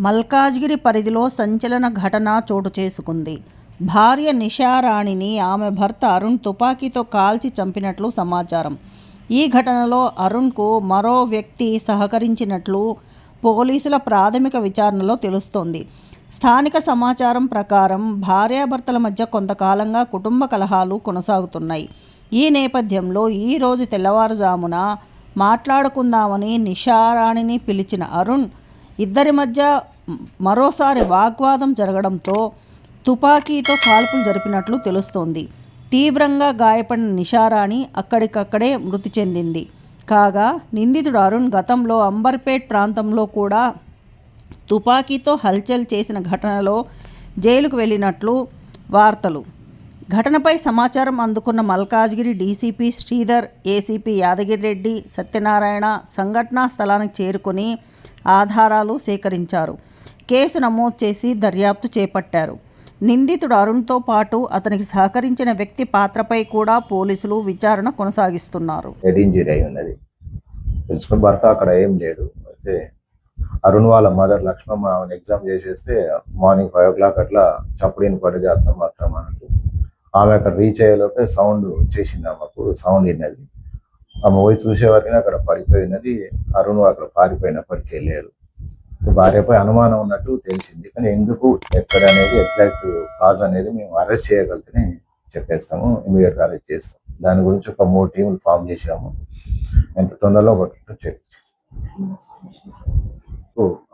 మల్కాజ్గిరి పరిధిలో సంచలన ఘటన చోటు చేసుకుంది. భార్య నిషారాణిని ఆమె భర్త అరుణ్ తుపాకీతో కాల్చి చంపినట్లు సమాచారం. ఈ ఘటనలో అరుణ్కు మరో వ్యక్తి సహకరించినట్లు పోలీసుల ప్రాథమిక విచారణలో తెలుస్తోంది. స్థానిక సమాచారం ప్రకారం భార్యాభర్తల మధ్య కొంతకాలంగా కుటుంబ కలహాలు కొనసాగుతున్నాయి. ఈ నేపథ్యంలో ఈరోజు తెల్లవారుజామున మాట్లాడుకుందామని నిషారాణిని పిలిచిన అరుణ్, ఇద్దరి మధ్య మరోసారి వాగ్వాదం జరగడంతో తుపాకీతో కాల్పులు జరిపినట్లు తెలుస్తోంది. తీవ్రంగా గాయపడిన నిషారాణి అక్కడికక్కడే మృతి చెందింది. కాగా నిందితుడు అరుణ్ గతంలో అంబర్పేట్ ప్రాంతంలో కూడా తుపాకీతో హల్చల్ చేసిన ఘటనలో జైలుకు వెళ్ళినట్లు వార్తలు. ఘటనపై సమాచారం అందుకున్న మల్కాజ్గిరి డీసీపీ శ్రీధర్, ఏసీపీ యాదగిరిరెడ్డి, సత్యనారాయణ సంఘటనా స్థలానికి చేరుకుని ఆధారాలు సేకరించారు. కేసు నమోదు చేసి దర్యాప్తు చేపట్టారు. నిందితుడు అరుణ్తో పాటు అతనికి సహకరించిన వ్యక్తి పాత్రపై కూడా పోలీసులు విచారణ కొనసాగిస్తున్నారు. హెడ్ ఇంజరీ అయి ఉన్నది. తెలుసుకుని భర్త అక్కడ ఏం లేడు. అయితే అరుణ్ వాళ్ళ మదర్ లక్ష్మమ్మ ఆమెను ఎగ్జామ్ చేసేస్తే మార్నింగ్ 5 o'clock అట్లా చప్పుడిని పడితే అత్తమ్మ అన్నట్టు ఆమె అక్కడ రీచ్ అయ్యేలోపే సౌండ్ వచ్చేసింది. ఆమెకు సౌండ్ విన్నది. ఆమె పోయి చూసేవారికి అక్కడ పడిపోయినది. అరుణ్ అక్కడ పారిపోయినప్పటికీ వెళ్ళాడు. భార్యపై అనుమానం ఉన్నట్టు తెలిసింది. కానీ ఎందుకు ఎక్కడ అనేది ఎగ్జాక్ట్ కాజ్ అనేది మేము అరెస్ట్ చేయగలిగితేనే చెప్పేస్తాము, ఇమీడియట్గా అరెస్ట్ చేస్తాం. దాని గురించి ఒక 3 టీములు ఫామ్ చేసాము. ఎంత తొందరలో పట్టుకుంటూ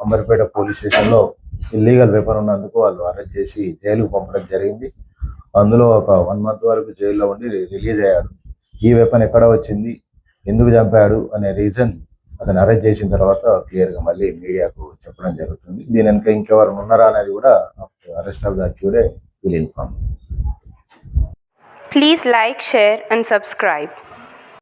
అంబర్పేట పోలీస్ స్టేషన్లో ఇల్లీగల్ వెపన్ ఉన్నందుకు వాళ్ళు అరెస్ట్ చేసి జైలుకు పంపడం జరిగింది. అందులో ఒక 1 month వరకు జైల్లో ఉండి రిలీజ్ అయ్యాడు. ఈ వెపన్ ఎక్కడ వచ్చింది, ఎందుకు చంపాడు అనే రీజన్ అతను అరెస్ట్ చేసిన తర్వాత క్లియర్గా మళ్ళీ మీడియాకు చెప్పడం జరుగుతుంది. దీని వెనక ఇంకెవరు ఉన్నారా అనేది కూడా arrest of the acquired will inform. Please like, share and subscribe.